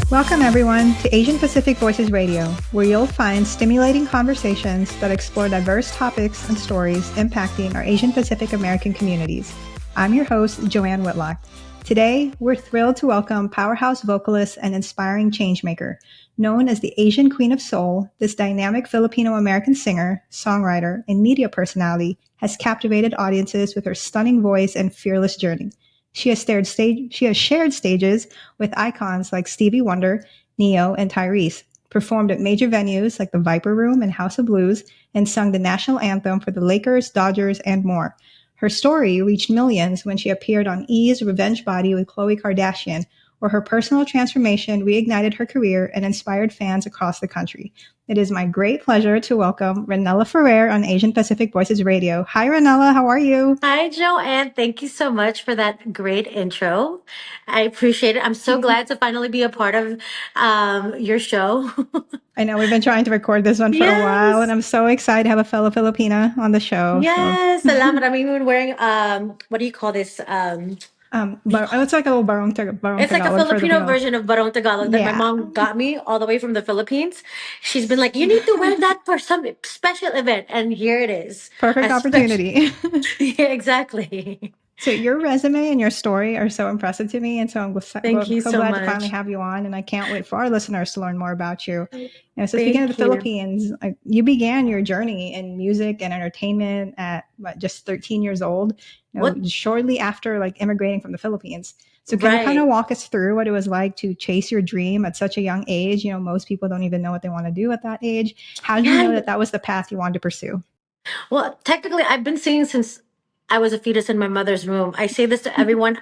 Welcome, everyone, to Asian Pacific Voices Radio, where you'll find stimulating conversations that explore diverse topics and stories impacting our Asian Pacific American communities. I'm your host, Joanne Whitlock. Today, we're thrilled to welcome powerhouse vocalist and inspiring changemaker. Known as the Asian Queen of Soul, this dynamic Filipino-American singer, songwriter, and media personality has captivated audiences with her stunning voice and fearless journey. She has shared stages with icons like Stevie Wonder, Neo, and Tyrese, performed at major venues like the Viper Room and House of Blues, and sung the national anthem for the Lakers, Dodgers, and more. Her story reached millions when she appeared on E's Revenge Body with Khloé Kardashian, where her personal transformation reignited her career and inspired fans across the country. It is my great pleasure to welcome Ranella Ferrer on Asian Pacific Voices Radio. Hi, Ranella. How are you? Hi, Joanne. Thank you so much for that great intro. I appreciate it. I'm so glad to finally be a part of your show. I know we've been trying to record this one for a while, and Yes. I'm so excited to have a fellow Filipina on the show. So, Yes. Salamat. I'm even wearing, what do you call this? it's like a little barong It's like a Tagalog for the Filipino Filipino. version of Barong Tagalog that my Yeah, mom got me all the way from the Philippines. She's been like, you need to wear that for some special event. And here it is. perfect A special. opportunity. Yeah, exactly. So your resume and your story are so impressive to me, and so I'm Thank you so so glad to finally much. have you on, and I can't wait for our listeners to learn more about you. So speaking of the Thank you. Philippines, you began your journey in music and entertainment at just 13 years old, What? shortly after like immigrating from the Philippines. So can you kind of Right. walk us through what it was like to chase your dream at such a young age? Most people don't even know what they want to do at that age. How did you know Yeah. that that was the path you wanted to pursue? Well, technically, I've been singing since I was a fetus in my mother's womb. I say this to everyone.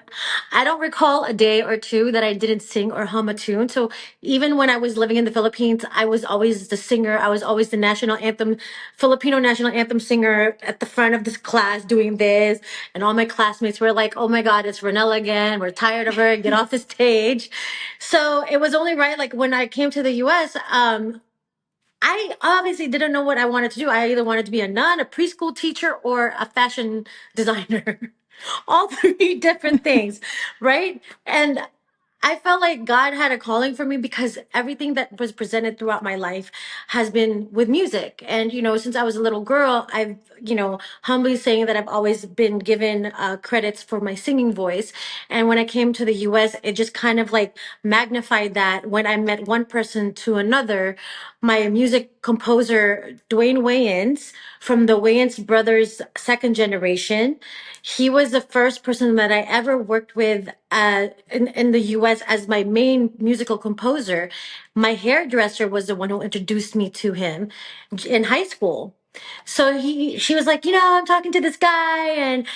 I don't recall a day or two that I didn't sing or hum a tune. So even when I was living in the Philippines, I was always the singer. I was always the national anthem, Filipino national anthem singer at the front of this class doing this. And all my classmates were like, oh my God, it's Ranella again. We're tired of her. Get off the stage. So it was only right. Like when I came to the US, I obviously didn't know what I wanted to do. I either wanted to be a nun, a preschool teacher, or a fashion designer. All three different things, right? And I felt like God had a calling for me because everything that was presented throughout my life has been with music. And, since I was a little girl, I've, humbly saying that I've always been given credits for my singing voice. And when I came to the US, it just kind of like magnified that when I met one person to another, my music composer, Dwayne Wayans, from the Wayans brothers, second generation. He was the first person that I ever worked with in the US as my main musical composer. My hairdresser was the one who introduced me to him in high school. So she was like, I'm talking to this guy and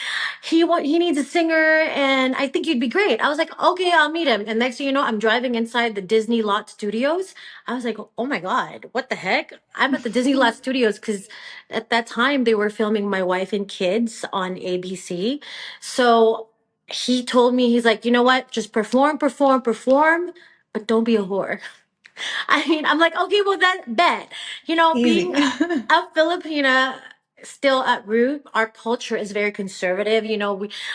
he needs a singer and I think you'd be great. I was like, okay, I'll meet him. And next thing you know, I'm driving inside the Disney Lot Studios. I was like, oh my God, what the heck? I'm at the Disney Lot Studios because at that time they were filming My Wife and Kids on ABC. So he told me, he's like, you know what? Just perform, perform, perform, but don't be a whore. I mean, I'm like, okay, well, that bet. Easy. Being a Filipina still at root, our culture is very conservative.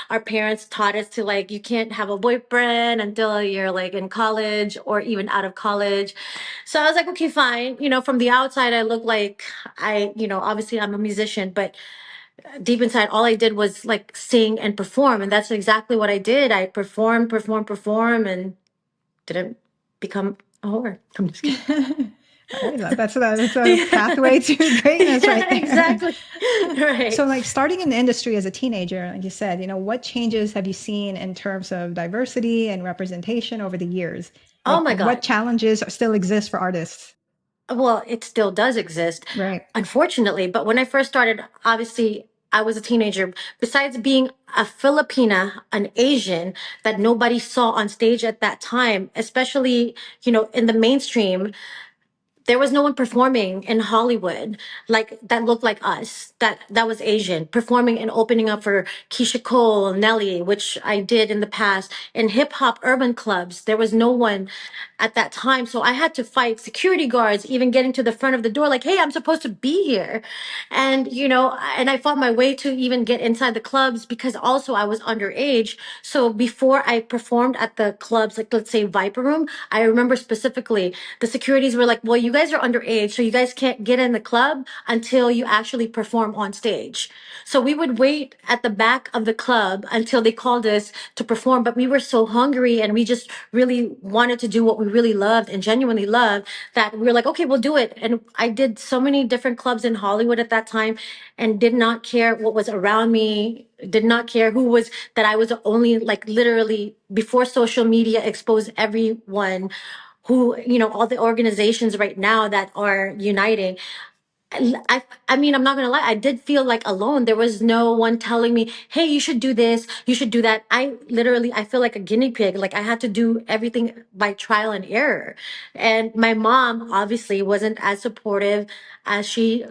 Our parents taught us to like, you can't have a boyfriend until you're like in college or even out of college. So I was like, okay, fine. From the outside, I look like obviously I'm a musician, but deep inside, all I did was like sing and perform. And that's exactly what I did. I performed, performed, perform, and didn't become a whore. I'm just kidding. That's a pathway to greatness right Yeah, there. exactly. So, Right. like starting in the industry as a teenager, like you said, what changes have you seen in terms of diversity and representation over the years? Oh Like, my what God. challenges still exist for artists? Well, it still does exist, Right. unfortunately. But when I first started, obviously, I was a teenager. Besides being a Filipina, an Asian that nobody saw on stage at that time, especially, in the mainstream, there was no one performing in Hollywood like that looked like us, that was Asian, performing and opening up for Keyshia Cole, Nelly, which I did in the past. In hip hop urban clubs, there was no one at that time. So I had to fight security guards, even getting to the front of the door, like, hey, I'm supposed to be here. And, and I fought my way to even get inside the clubs because also I was underage. So before I performed at the clubs, like let's say Viper Room, I remember specifically the securities were like, well, you guys are underage, so you guys can't get in the club until you actually perform on stage. So we would wait at the back of the club until they called us to perform, but we were so hungry and we just really wanted to do what we really loved and genuinely loved that we were like, okay, we'll do it. And I did so many different clubs in Hollywood at that time and did not care what was around me, did not care who was, that I was only like literally before social media exposed everyone who, all the organizations right now that are uniting. I mean, I'm not gonna lie. I did feel like alone. There was no one telling me, "Hey, you should do this. You should do that." I feel like a guinea pig. Like I had to do everything by trial and error. And my mom obviously wasn't as supportive as she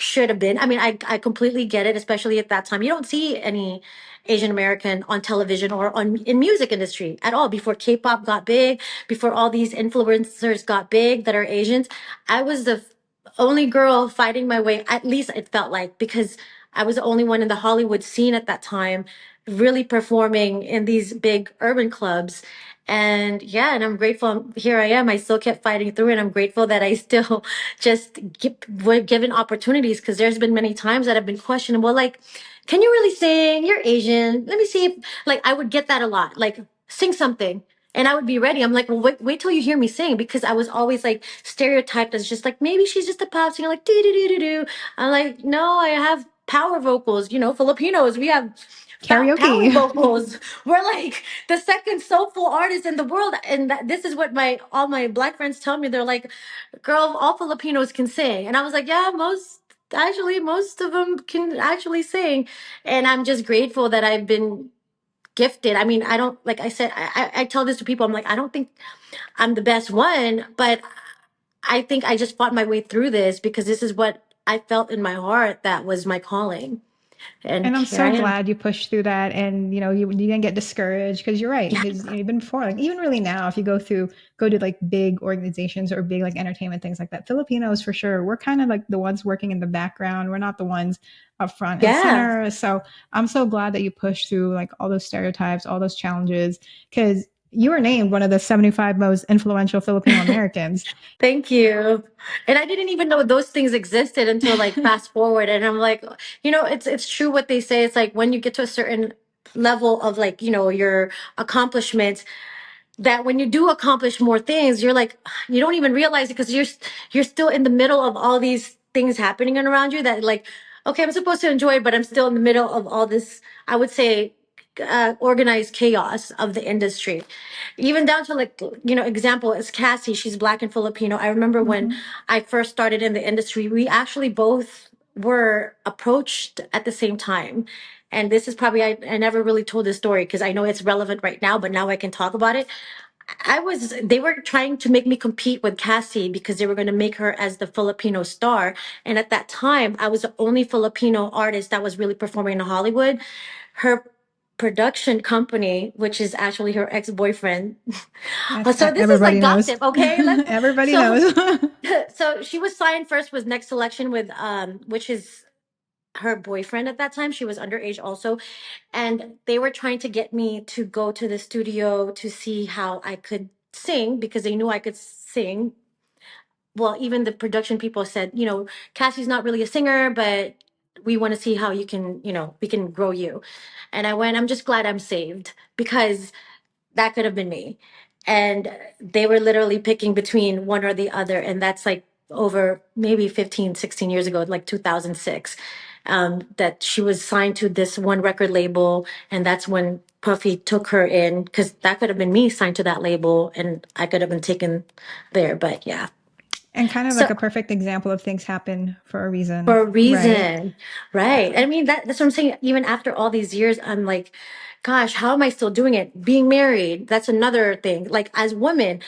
should have been. I mean, I completely get it, especially at that time. You don't see any Asian American on television or on in music industry at all. Before K-pop got big, before all these influencers got big that are Asians, I was the only girl fighting my way. At least it felt like, because I was the only one in the Hollywood scene at that time, really performing in these big urban clubs. And yeah, and I'm grateful. Here I am. I still kept fighting through, and I'm grateful that I still just were given opportunities, because there's been many times that I've been questioned. Well, like, can you really sing? You're Asian. Let me see if, like, I would get that a lot. Like, sing something. And I would be ready. I'm like, well, wait till you hear me sing, because I was always like stereotyped as just like, maybe she's just a pop singer, like, do, do, do, do, do. I'm like, no, I have power vocals. Filipinos, we have power Karaoke. vocals. We're like the second soulful artist in the world. And this is what all my black friends tell me. They're like, girl, all Filipinos can sing. And I was like, yeah, most of them can actually sing. And I'm just grateful that I've been gifted. I mean, I don't, like I said, I tell this to people. I'm like, I don't think I'm the best one, but I think I just fought my way through this because this is what I felt in my heart that was my calling. And And I'm here so I am. glad you pushed through that, and you didn't get discouraged, because you're right. Yeah. Because even before, like even really now, if you go to like big organizations or big like entertainment things like that, Filipinos for sure, we're kind of like the ones working in the background. We're not the ones up front and Yeah. center. So I'm so glad that you pushed through like all those stereotypes, all those challenges, because you were named one of the 75 most influential Filipino Americans. Thank you. And I didn't even know those things existed until like fast forward. And I'm like, it's true what they say. It's like when you get to a certain level of like, your accomplishments, that when you do accomplish more things, you're like, you don't even realize it, because you're still in the middle of all these things happening around you, that like, okay, I'm supposed to enjoy it, but I'm still in the middle of all this, I would say, organized chaos of the industry. Even down to like, example is Cassie. She's Black and Filipino. I remember when Mhm. I first started in the industry, we actually both were approached at the same time. And this is probably, I never really told this story because I know it's relevant right now, but now I can talk about it. They were trying to make me compete with Cassie because they were going to make her as the Filipino star. And at that time, I was the only Filipino artist that was really performing in Hollywood. Her production company, which is actually her ex-boyfriend. Yes, So this is like everybody knows. gossip, okay? Everybody So, knows. so she was signed first with Next Selection with, which is her boyfriend at that time. She was underage also, and they were trying to get me to go to the studio to see how I could sing because they knew I could sing. Well, even the production people said, Cassie's not really a singer, but we want to see how you can, we can grow you. And I went, I'm just glad I'm saved, because that could have been me. And they were literally picking between one or the other. And that's like over maybe 15, 16 years ago, like 2006, that she was signed to this one record label. And that's when Puffy took her in, because that could have been me signed to that label and I could have been taken there. But yeah. And kind of like So a perfect example of things happen for a reason, for a right? reason, right? I Exactly. mean, that's what I'm saying. Even after all these years, I'm like, gosh, how am I still doing it? Being married, that's another thing. Like as women,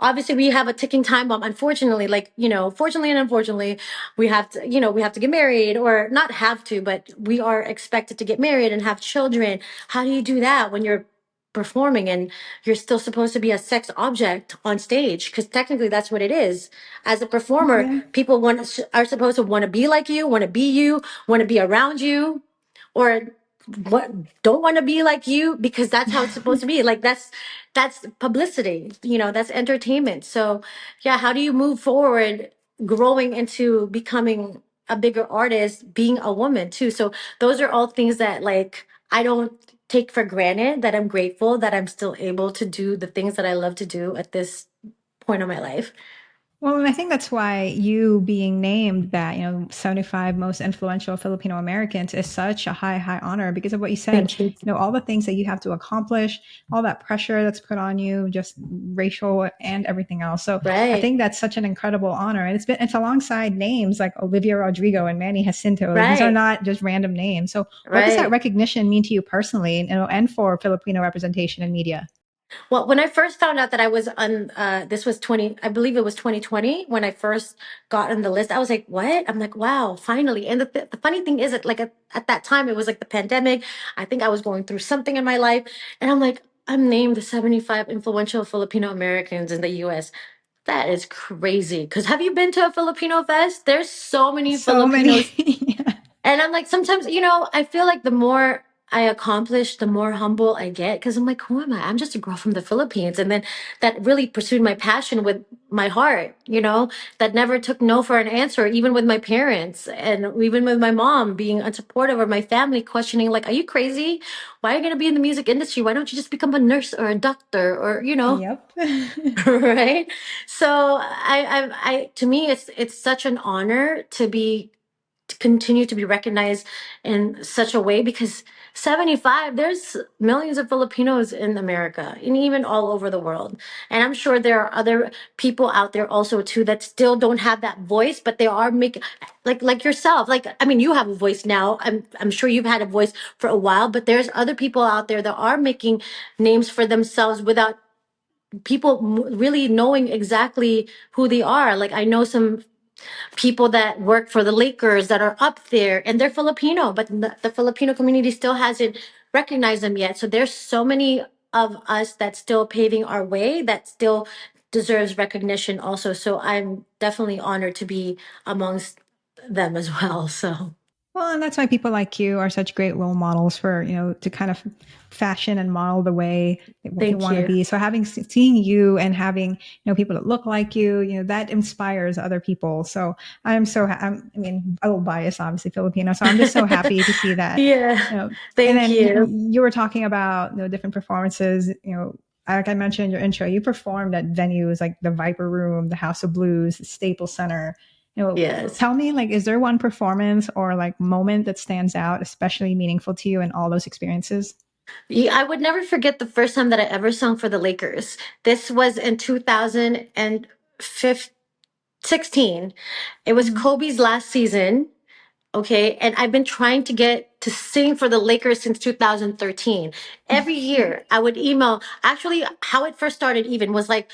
obviously we have a ticking time bomb, unfortunately, like, fortunately and unfortunately, we have to, we have to get married, or not have to, but we are expected to get married and have children. How do you do that when you're performing and you're still supposed to be a sex object on stage? Because technically that's what it is. As a performer, Yeah. people are supposed to want to be like you, want to be you, want to be around you, or what, don't want to be like you, because that's how it's supposed to be. Like, that's publicity, that's entertainment. So yeah, how do you move forward growing into becoming a bigger artist, being a woman too? So those are all things that, like, I don't take for granted, that I'm grateful that I'm still able to do the things that I love to do at this point of my life. Well, and I think that's why you being named that, 75 most influential Filipino Americans is such a high, high honor because of what you said. Thank you. All the things that you have to accomplish, all that pressure that's put on you, just racial and everything else. So I Right. think that's such an incredible honor. And it's alongside names like Olivia Rodrigo and Manny Jacinto. Like, these are Right. not just random names. So what does that Right. recognition mean to you personally, and for Filipino representation in media? Well, when I first found out that I was on, this was 20, I believe it was 2020 when I first got on the list, I was like, what? I'm like, wow, finally. And the funny thing is that, like, at that time, it was like the pandemic. I think I was going through something in my life. And I'm like, I'm named the 75 influential Filipino Americans in the US. That is crazy. Because have you been to a Filipino fest? There's so many So many. Filipinos. And I'm like, sometimes, I feel like the more I accomplish, the more humble I get. Cause I'm like, who am I? I'm just a girl from the Philippines. And then that really pursued my passion with my heart, that never took no for an answer, even with my parents and even with my mom being unsupportive, or my family questioning, like, are you crazy? Why are you going to be in the music industry? Why don't you just become a nurse or a doctor, or, Yep. right? So to me, it's such an honor to continue to be recognized in such a way, because 75, there's millions of Filipinos in America and even all over the world. And I'm sure there are other people out there also too that still don't have that voice, but they are making, like yourself. Like, I mean, you have a voice now. I'm sure you've had a voice for a while, but there's other people out there that are making names for themselves without people really knowing exactly who they are. Like, I know some people that work for the Lakers that are up there, and they're Filipino, but the Filipino community still hasn't recognized them yet. So there's so many of us that's still paving our way that still deserves recognition also. So I'm definitely honored to be amongst them as well. So Well, and that's why people like you are such great role models for, to kind of fashion and model the way that you thank want to you. be. So seeing you and having, people that look like you, that inspires other people. So I mean, a little biased, obviously Filipino. So I'm just so happy to see that, Yeah, and thank then you. you were talking about, different performances, like I mentioned in your intro, you performed at venues like the Viper Room, the House of Blues, the Staples Center. Yes. Tell me, like, is there one performance or like moment that stands out, especially meaningful to you in all those experiences? Yeah, I would never forget the first time that I ever sung for the Lakers. This was in 2016. It was Mhm. Kobe's last season. Okay. And I've been trying to get to sing for the Lakers since 2013. Every year I would email. Actually, how it first started even was like,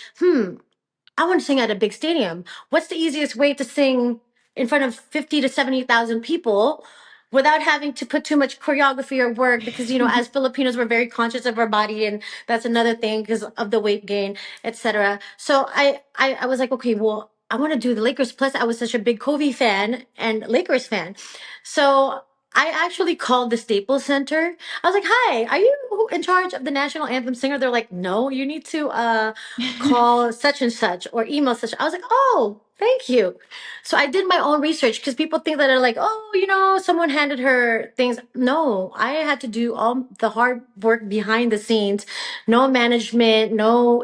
I want to sing at a big stadium. What's the easiest way to sing in front of 50 to 70,000 people without having to put too much choreography or work? Because, as Filipinos, we're very conscious of our body, and that's another thing because of the weight gain, etc. So I was like, okay, well, I want to do the Lakers. Plus, I was such a big Kobe fan and Lakers fan. So I actually called the Staples Center. I was like, hi, are you in charge of the national anthem singer? They're like, no, you need to call such and such or email such. I was like, oh, thank you. So I did my own research, because people think that are like, oh, someone handed her things. No, I had to do all the hard work behind the scenes. No management, no,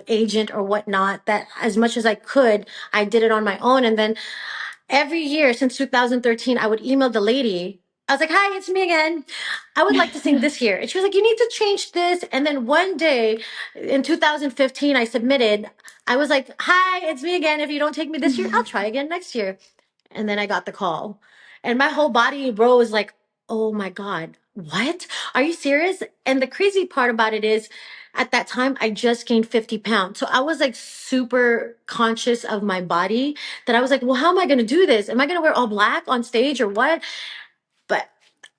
agent or whatnot. That as much as I could, I did it on my own. And then every year since 2013, I would email the lady. I was like, hi, it's me again. I would like to sing this year. And she was like, you need to change this. And then one day in 2015, I submitted. I was like, hi, it's me again. If you don't take me this year, I'll try again next year. And then I got the call. And my whole body rose like oh my God, what? Are you serious? And the crazy part about it is, at that time, I just gained 50 pounds. So I was like super conscious of my body that I was like, well, how am I going to do this? Am I going to wear all black on stage or what? But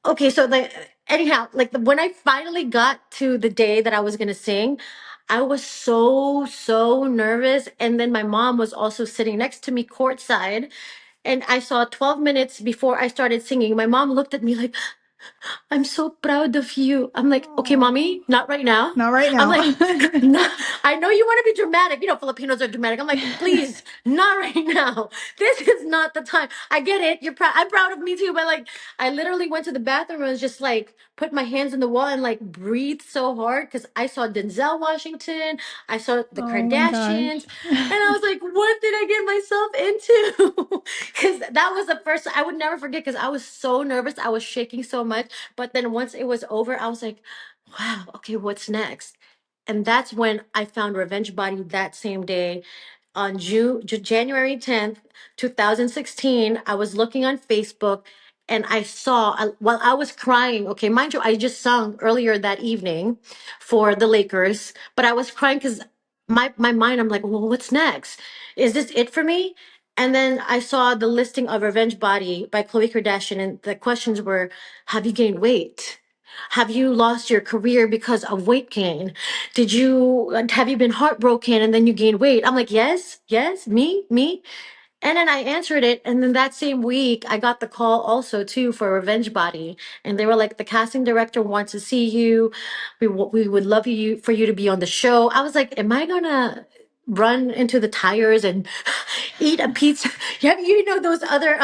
okay, so like, anyhow, like when I finally got to the day that I was going to sing, I was so nervous. And then my mom was also sitting next to me courtside. And I saw 12 minutes before I started singing, my mom looked at me like, I'm so proud of you. I'm like, okay, Oh, mommy, not right now. not right I'm now. like, no, I know you want to be dramatic. You know, Filipinos are dramatic. I'm like, please, not right now. This is not the time. I get it. You're proud. I'm proud of me too. But like, I literally went to the bathroom and was just like, put my hands in the wall and like breathe so hard because I saw Denzel Washington. I saw the Oh my Kardashians. gosh. And I was like, what did I get myself into? Because that was the first, I would never forget because I was so nervous. I was shaking so much. But then once it was over, I was like, wow, okay, what's next? And that's when I found Revenge Body that same day on January 10th, 2016. I was looking on Facebook and I saw, while I was crying, okay, mind you, I just sung earlier that evening for the Lakers, but I was crying because my mind, I'm like, well, what's next? Is this it for me? And then I saw the listing of Revenge Body by Khloé Kardashian, and the questions were, have you gained weight? Have you lost your career because of weight gain? Have you been heartbroken and then you gain weight? I'm like, yes, me. And then I answered it. And then that same week, I got the call also too for Revenge Body. And they were like, the casting director wants to see you. We would love you for you to be on the show. I was like, am I gonna run into the tires and eat a pizza? Yeah, you know those other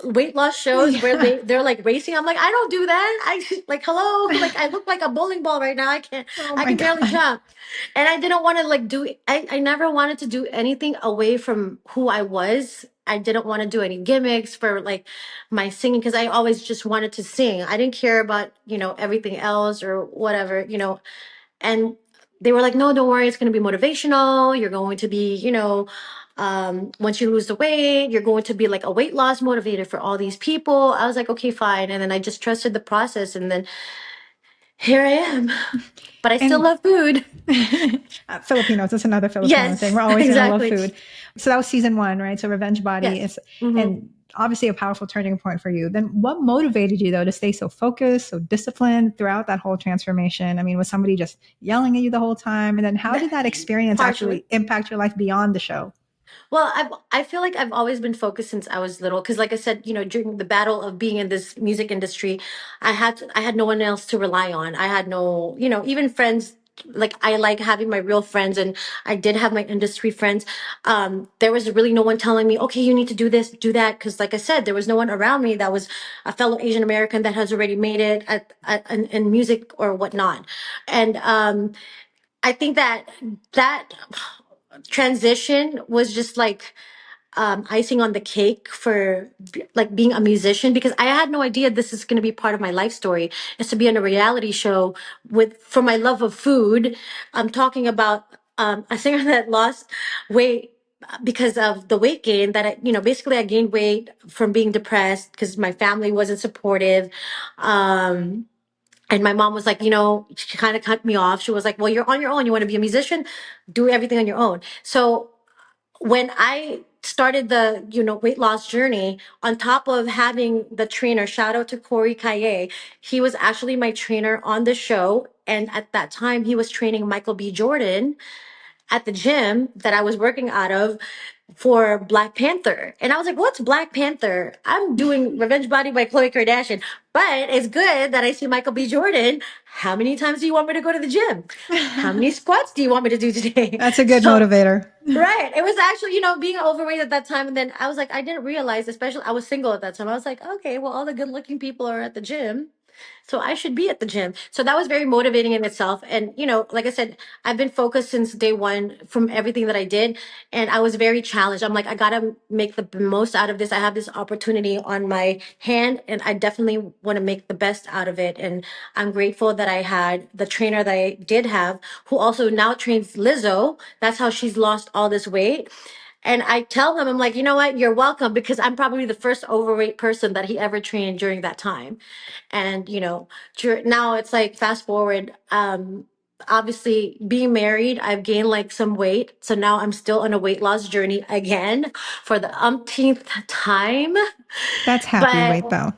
weight loss shows where Yeah. they're like racing. I'm like, I don't do that. I like, hello, like I look like a bowling ball right now. Oh I my can barely God. jump. And I didn't want to like I never wanted to do anything away from who I was. I didn't want to do any gimmicks for like my singing because I always just wanted to sing. I didn't care about, everything else or whatever. And they were like, no, don't worry, it's going to be motivational. You're going to be, once you lose the weight, you're going to be like a weight loss motivator for all these people. I was like, okay, fine. And then I just trusted the process. And then here I am. But I still And love food. Filipinos, that's another Filipino thing. Yes, We're always going to love exactly. food. So that was season one, right? So Revenge Body Yes. is, Hmm. and obviously a powerful turning point for you. Then what motivated you though to stay so focused, so disciplined throughout that whole transformation? I mean, was somebody just yelling at you the whole time? And then how did that experience Partially. actually impact your life beyond the show? Well, I feel like I've always been focused since I was little because, like I said, during the battle of being in this music industry, I had no one else to rely on. I had no, even friends. Like I like having my real friends, and I did have my industry friends. There was really no one telling me, okay, you need to do this, do that, because, like I said, there was no one around me that was a fellow Asian American that has already made it in music or whatnot, and I think that transition was just like icing on the cake for like being a musician because I had no idea this is going to be part of my life story is to be on a reality show with for my love of food. I'm talking about a singer that lost weight because of the weight gain that basically I gained weight from being depressed because my family wasn't supportive. And my mom was like, she kind of cut me off. She was like, well, you're on your own. You want to be a musician? Do everything on your own. So when I started the, weight loss journey, on top of having the trainer, shout out to Corey Kaye, he was actually my trainer on the show. And at that time, he was training Michael B. Jordan at the gym that I was working out of for Black Panther. And I was like, what's Black Panther? I'm doing Revenge Body by Khloé Kardashian. But it's good that I see Michael B. Jordan. How many times do you want me to go to the gym? How many squats do you want me to do today? That's a good So motivator. right. It was actually, being overweight at that time. And then I was like, I didn't realize, especially I was single at that time. I was like, okay, well, all the good looking people are at the gym. So I should be at the gym. So that was very motivating in itself. And, like I said, I've been focused since day one from everything that I did. And I was very challenged. I'm like, I got to make the most out of this. I have this opportunity on my hand and I definitely want to make the best out of it. And I'm grateful that I had the trainer that I did have, who also now trains Lizzo. That's how she's lost all this weight. And I tell him, I'm like, you know what? You're welcome, because I'm probably the first overweight person that he ever trained during that time. And, now it's like fast forward, obviously being married, I've gained like some weight. So now I'm still on a weight loss journey again for the umpteenth time. That's happy But weight though.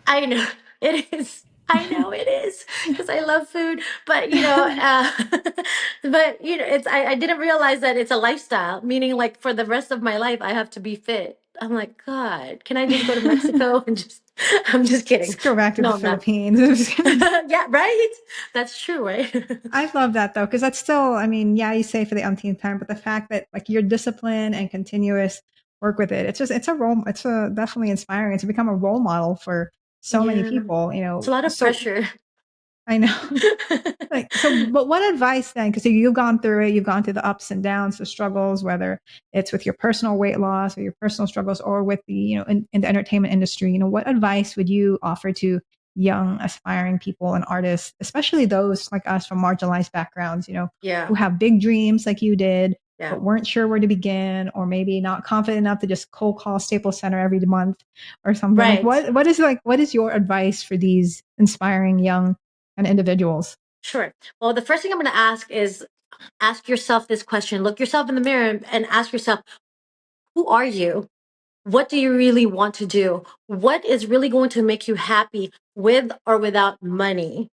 I know it is. I know it is, because I love food. But I didn't realize that it's a lifestyle. Meaning, like for the rest of my life, I have to be fit. I'm like, God, can I just go to Mexico and just? I'm just kidding. Just go back to the No, I'm not. Philippines. Yeah, right. That's true, right? I love that though, because that's still, I mean, yeah, you say for the umpteenth time, but the fact that like your discipline and continuous work with it, it's a definitely inspiring. It's become a role model for so many Yeah, people, it's a lot of So pressure. I know. But what advice then? Because you've gone through it, you've gone through the ups and downs, the struggles, whether it's with your personal weight loss or your personal struggles, or with the, in the entertainment industry. What advice would you offer to young, aspiring people and artists, especially those like us from marginalized backgrounds, who Yeah, have big dreams like you did, yeah, but weren't sure where to begin, or maybe not confident enough to just cold call Staples Center every month or something? Like, right. what is your advice for these inspiring young and individuals? Sure. Well, the first thing I'm going to ask is, ask yourself this question. Look yourself in the mirror and ask yourself, who are you? What do you really want to do? What is really going to make you happy, with or without money?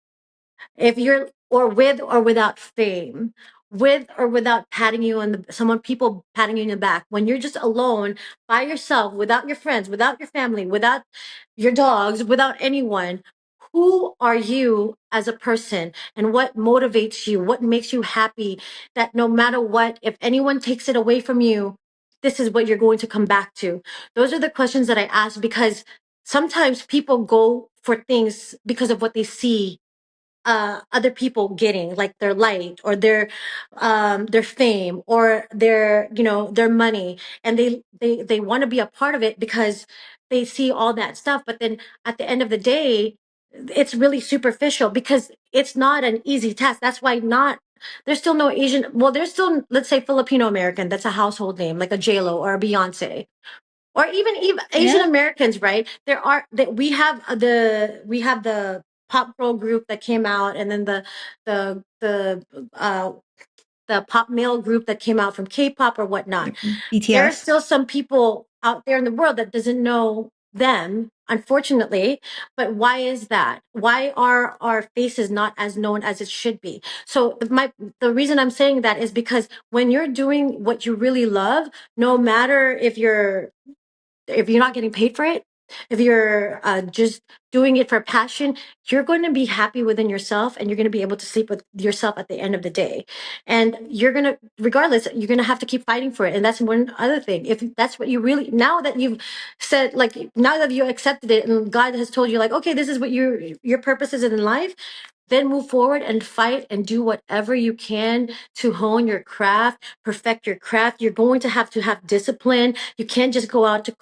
If you're, or with or without fame, with or without patting you on the, someone, people patting you in the back, when you're just alone by yourself, without your friends, without your family, without your dogs, without anyone, who are you as a person, and what motivates you, what makes you happy, that no matter what, if anyone takes it away from you, this is what you're going to come back to? Those are the questions that I ask, because sometimes people go for things because of what they see other people getting, like their light, or their fame, or their money, and they want to be a part of it because they see all that stuff. But then at the end of the day, it's really superficial, because it's not an easy task. That's why not there's still no Asian, well, there's still, let's say, Filipino-American, that's a household name, like a J-Lo or a Beyonce, or even Asian Yeah. Americans, right? There are that we have the pop girl group that came out, and then the the uh the pop male group that came out from K-pop or whatnot. Like There are BTS. still some people out there in the world that doesn't know them, unfortunately. But why is that? Why are our faces not as known as it should be? So the reason I'm saying that is because when you're doing what you really love, no matter if you're not getting paid for it, if you're just doing it for passion, you're going to be happy within yourself, and you're going to be able to sleep with yourself at the end of the day. And you're going to, regardless, you're going to have to keep fighting for it. And that's one other thing. If that's what you really, now that you've said, like, now that you accepted it and God has told you, like, okay, this is what your purpose is in life, then move forward and fight and do whatever you can to hone your craft, perfect your craft. You're going to have discipline. You can't just go out to,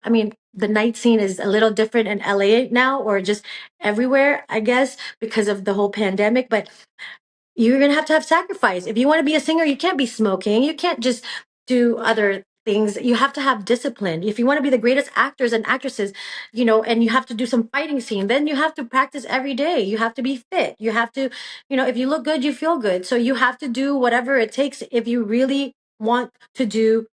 I mean, the night scene is a little different in LA now, or just everywhere, I guess, because of the whole pandemic. But you're going to have sacrifice. If you want to be a singer, you can't be smoking. You can't just do other things. You have to have discipline. If you want to be the greatest actors and actresses, and you have to do some fighting scene, then you have to practice every day. You have to be fit. You have to, if you look good, you feel good. So you have to do whatever it takes. If you really want to do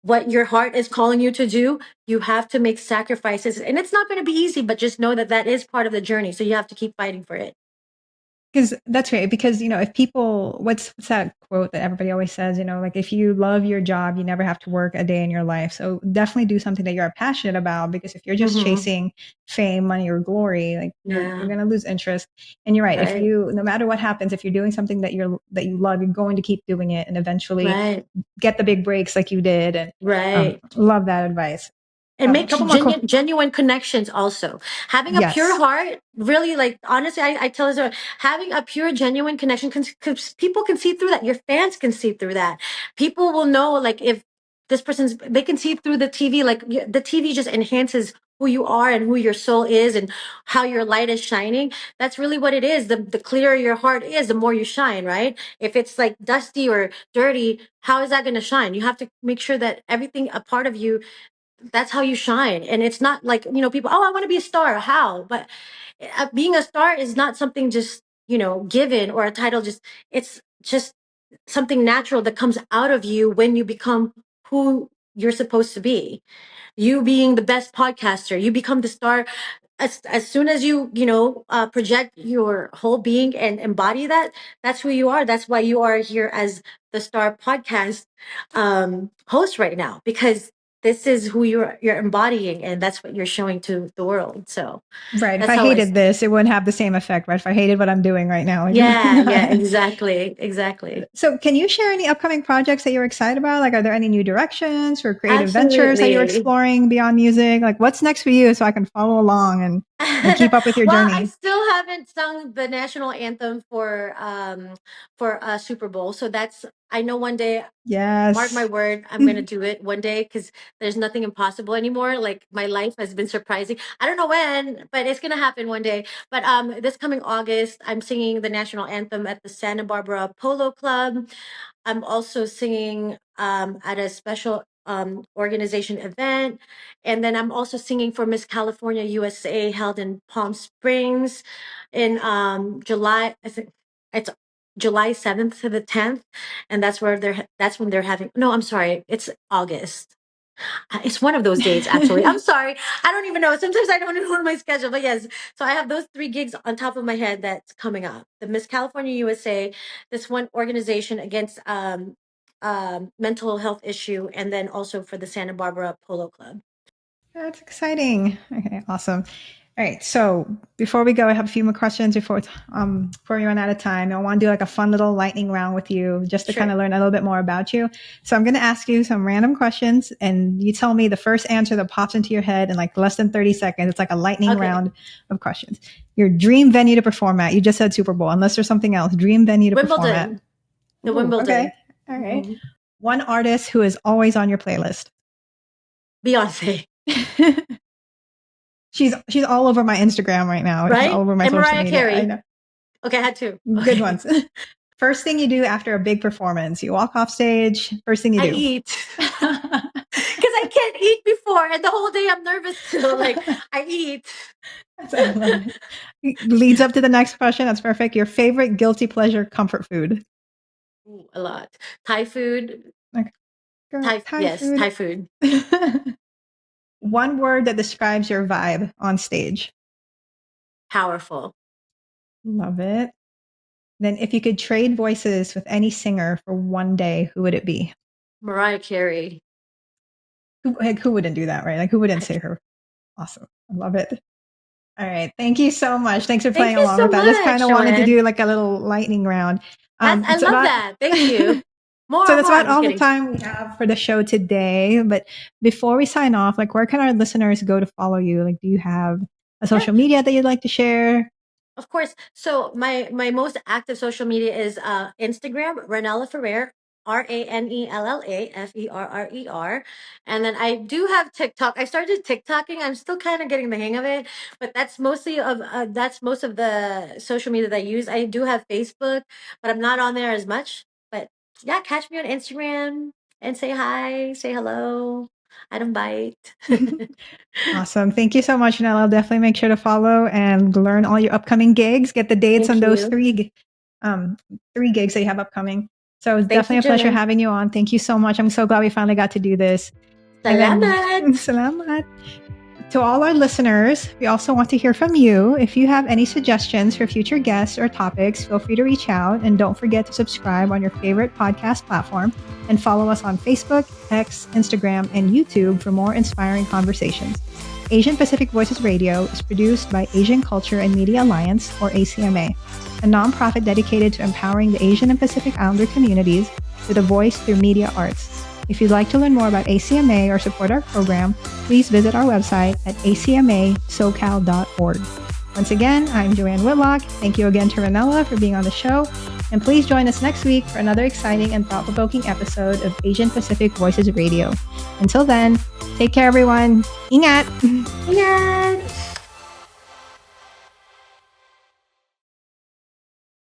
what your heart is calling you to do, you have to make sacrifices. And it's not going to be easy, but just know that that is part of the journey. So you have to keep fighting for it. Because that's right. Because, if people, what's that quote that everybody always says, like if you love your job, you never have to work a day in your life. So definitely do something that you're passionate about, because if you're just Mm-hmm. chasing fame, money, or glory, like you're Yeah. going to lose interest. And you're right. If Right. you, no matter what happens, if you're doing something that that you love, you're going to keep doing it and eventually Right. get the big breaks like you did. And Right. love that advice. And A make couple more. genuine connections also. Having a pure Yes. heart, really, like, honestly, I tell this, having a pure, genuine connection, because people can see through that. Your fans can see through that. People will know, like, if this person's, they can see through the TV, like, the TV just enhances who you are and who your soul is and how your light is shining. That's really what it is. The clearer your heart is, the more you shine, right? If it's like dusty or dirty, how is that going to shine? You have to make sure that everything, a part of you, that's how you shine. And it's not like, people, oh, I want to be a star. How? But being a star is not something just, given, or a title. It's just something natural that comes out of you when you become who you're supposed to be. You being the best podcaster, you become the star as soon as you project your whole being and embody that. That's who you are. That's why you are here as the star podcast host right now, because this is who you're embodying, and that's what you're showing to the world. So Right. If that's I how hated this, it wouldn't have the same effect, right? If I hated what I'm doing right now. yeah, exactly. So can you share any upcoming projects that you're excited about? Like, are there any new directions or creative ventures that you're Absolutely. exploring beyond music? Like, what's next for you so I can follow along and keep up with your Well, I journey? still haven't sung the national anthem for Super Bowl. So that's, I know one day, mark my Yes. word, I'm gonna do it one day, because there's nothing impossible anymore. Like, my life has been surprising. I don't know when, but it's gonna happen one day. But this coming August, I'm singing the national anthem at the Santa Barbara Polo Club. I'm also singing at a special organization event. And then I'm also singing for Miss California USA, held in Palm Springs in July. I think it's July 7th to the 10th. And that's when they're having, no, I'm sorry, it's August. It's one of those dates, actually. I'm sorry. I don't even know. Sometimes I don't even know my schedule. But yes, so I have those 3 gigs on top of my head that's coming up. The Miss California USA, this one organization against mental health issue, and then also for the Santa Barbara Polo Club. That's exciting. Okay, awesome. All right. So before we go, I have a few more questions before we run out of time. I want to do like a fun little lightning round with you just to kind of learn a little bit more about you. So I'm going to ask you some random questions, and you tell me the first answer that pops into your head in like less than 30 seconds. It's like a lightning round of questions. Your dream venue to perform at. You just said Super Bowl, unless there's something else. Dream venue to perform at. The Wimbledon. Okay. All right. Mm-hmm. One artist who is always on your playlist. Beyonce. She's all over my Instagram right now. Right? She's all over my and social Mariah media. Carey. I know. Okay, I had two. Good ones. First thing you do after a big performance, you walk off stage. First thing you do. I eat. Because I can't eat before, and the whole day I'm nervous still. Like, I eat. I love it. Leads up to the next question. That's perfect. Your favorite guilty pleasure comfort food? Ooh, a lot. Thai food. Okay. Thai food. One word that describes your vibe on stage. Powerful. Love it. Then if you could trade voices with any singer for one day, who would it be? Mariah Carey. Who wouldn't do that, right? Like, who wouldn't say her? Awesome. I love it. All right. Thank you so much. Thanks for playing along with that. I just kind of wanted to do like a little lightning round. I love that. Thank you. So that's about all the time we have for the show today. But before we sign off, like, where can our listeners go to follow you? Like, do you have a social media that you'd like to share? Of course. So my most active social media is Instagram, Ranella Ferrer, Ranella Ferrer. And then I do have TikTok. I started TikToking. I'm still kind of getting the hang of it, but that's most of the social media that I use. I do have Facebook, but I'm not on there as much. But yeah, catch me on Instagram and say hi, say hello. I don't bite. Awesome. Thank you so much, Ranella. I'll definitely make sure to follow and learn all your upcoming gigs. Get the dates on those three gigs that you have upcoming. So it's definitely a pleasure having you on. Thank you so much. I'm so glad we finally got to do this. Salamat. Salamat. To all our listeners, we also want to hear from you. If you have any suggestions for future guests or topics, feel free to reach out. And don't forget to subscribe on your favorite podcast platform and follow us on Facebook, X, Instagram, and YouTube for more inspiring conversations. Asian Pacific Voices Radio is produced by Asian Culture and Media Alliance, or ACMA, a nonprofit dedicated to empowering the Asian and Pacific Islander communities with a voice through media arts. If you'd like to learn more about ACMA or support our program, please visit our website at acmasocal.org. Once again, I'm Joanne Whitlock. Thank you again to Ranella for being on the show. And please join us next week for another exciting and thought-provoking episode of Asian Pacific Voices Radio. Until then, take care, everyone. Ingat! Ingat!